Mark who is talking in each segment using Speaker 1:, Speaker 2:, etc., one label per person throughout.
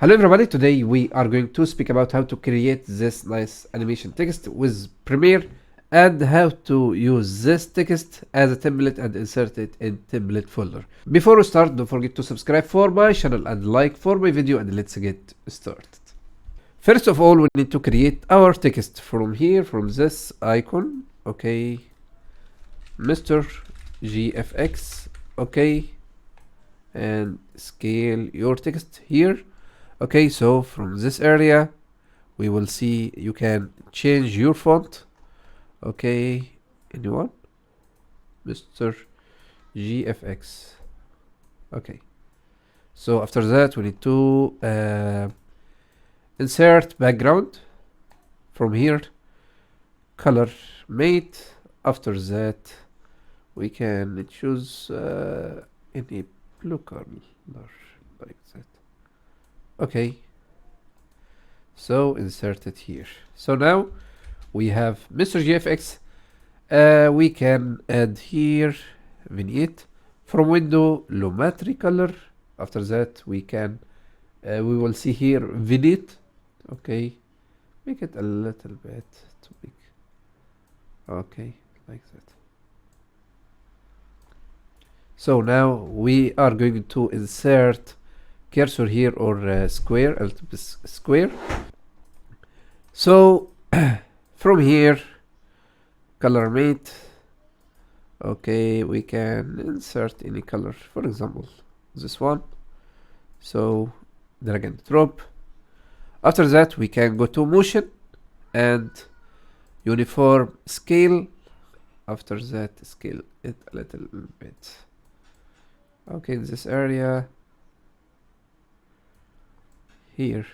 Speaker 1: Hello everybody, today we are going to speak about how to create this nice animation text with Premiere and how to use this text as a template and insert it in template folder. Before we start, don't forget to subscribe for my channel and like for my video, and let's get started. First of all, we need to create our text from here, from this icon. Okay, Mr. GFX. Okay, and scale your text here. Okay, so from this area we will see you can change your font. Okay, anyone? Mr. GFX. Okay, so after that we need to insert background from here, color mate. After that we can choose any blue color like that. Okay, so insert it here. So now we have Mr. GFX. We can add here vignette from window Lumetri color. After that we can we will see here vignette. Okay, make it a little bit too big. Okay, like that. So now we are going to insert cursor here, or square, a little bit square. So from here, color mate. Okay, we can insert any color, for example this one. So drag and drop. After that we can go to motion and uniform scale. After that scale it a little bit. Okay, in this area here.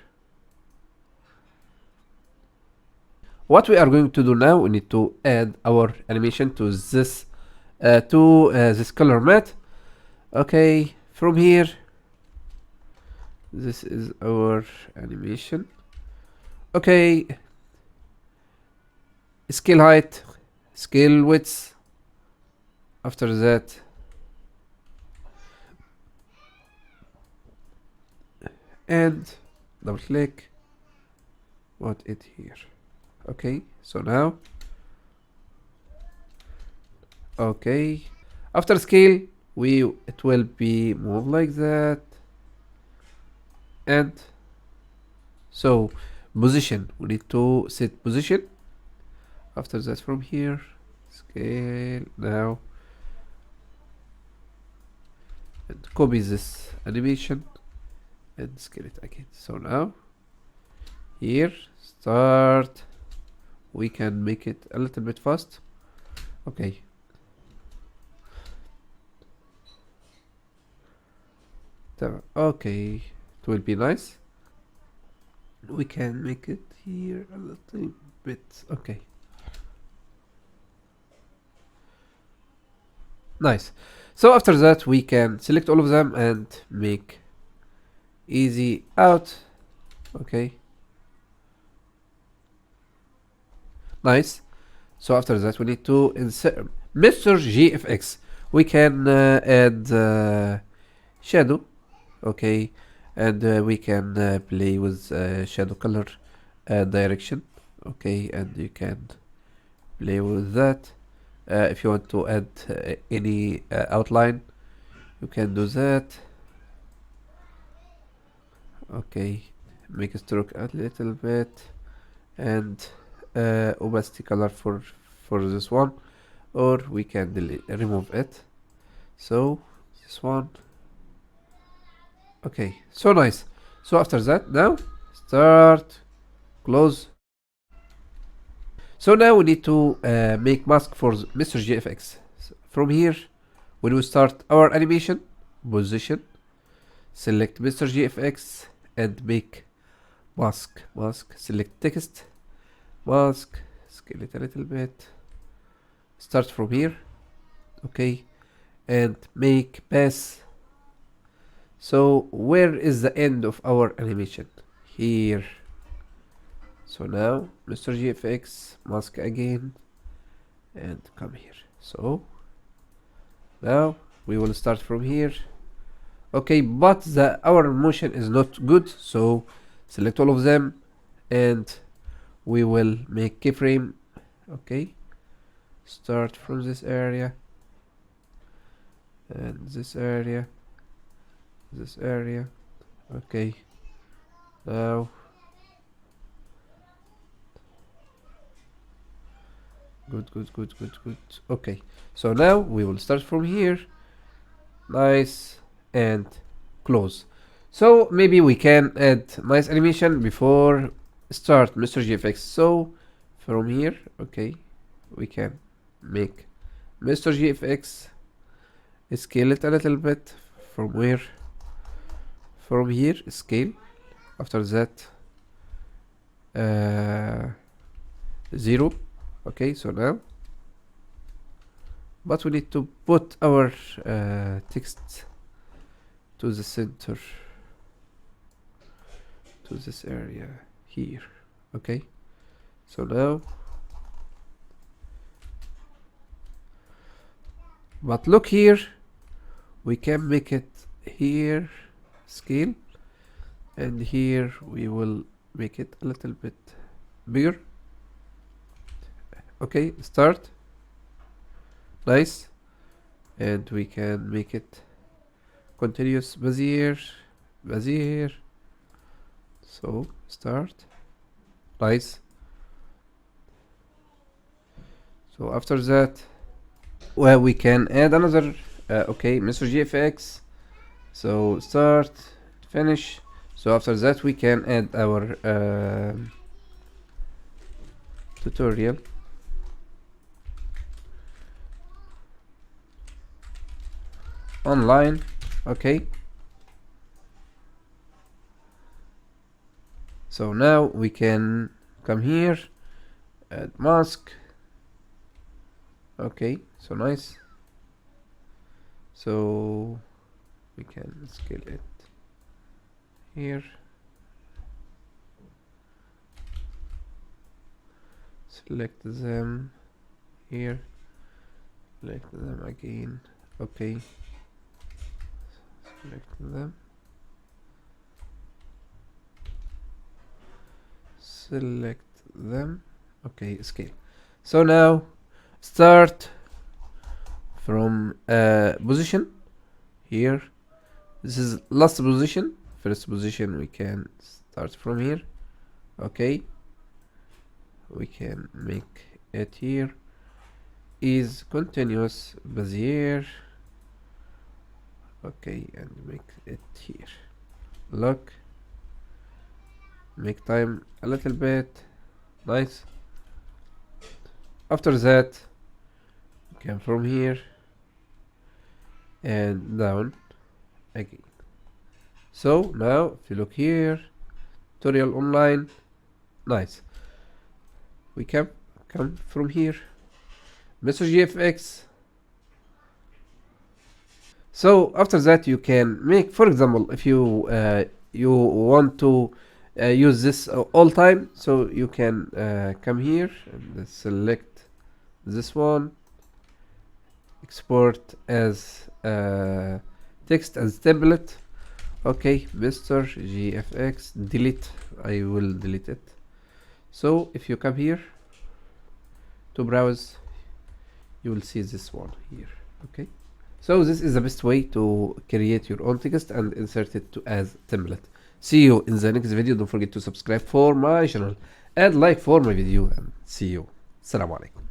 Speaker 1: What we are going to do now, we need to add our animation to this this color matte. Okay, from here, this is our animation. Okay, scale height, scale width. After that and double click, put it here. Okay, so now, okay, after scale it will be moved like that. And so position, we need to set position. After that from here, scale now, and copy this animation and scale it again. So now here start, we can make it a little bit fast. Okay, okay, it will be nice. We can make it here a little bit. Okay, nice. So after that we can select all of them and make easy out. Okay, nice. So after that we need to insert Mr. GFX. We can add shadow. Okay, and we can play with shadow color direction. Okay, and you can play with that. If you want to add any outline, you can do that. Okay, make a stroke a little bit, and opacity color for this one, or we can remove it. So this one. Okay, so nice. So after that, now start, close. So now we need to make mask for Mr. GFX. So from here, when we start our animation, position, select Mr. GFX and make mask. Select text, mask, scale it a little bit. Start from here. Okay, and make pass. So where is the end of our animation? Here. So now Mr. GFX, mask again, and come here. So now we will start from here. Okay, but our motion is not good, so select all of them and we will make keyframe. Okay, start from this area and this area, this area. Okay, now good. Okay, so now we will start from here. Nice, and close. So maybe we can add nice animation before start Mr. GFX. So from here, okay, we can make Mr. GFX, scale it a little bit. From where? From here, scale. After that, 0. Okay, so now, but we need to put our text to the center, to this area here. Okay, so now, but look here, we can make it here scale, and here we will make it a little bit bigger. Okay, start. Nice, and we can make it continuous Bezier. So start. Nice. So after that, well, we can add another okay, Mr. GFX. So start, finish. So after that we can add our tutorial. Online. Okay, so now we can come here, add mask. Okay, so nice. So we can scale it here, select them here, select them again. Okay, select them, select them. Okay, scale. So now start from position here. This is last position. First position we can start from here. Okay, we can make it here is continuous Bezier. Okay, and make it here. Look, make time a little bit. Nice. After that, we can from here and down again. So now if you look here, tutorial online. Nice. We can come from here, Mr. GFX. So after that you can make, for example, if you you want to use this all time, so you can come here and select this one, export as text as template. Okay, Mr. GFX, delete. I will delete it. So if you come here to browse, you will see this one here. Okay, so this is the best way to create your own text and insert it to as template. See you in the next video. Don't forget to subscribe for my channel and like for my video, and see you. Assalamu alaikum.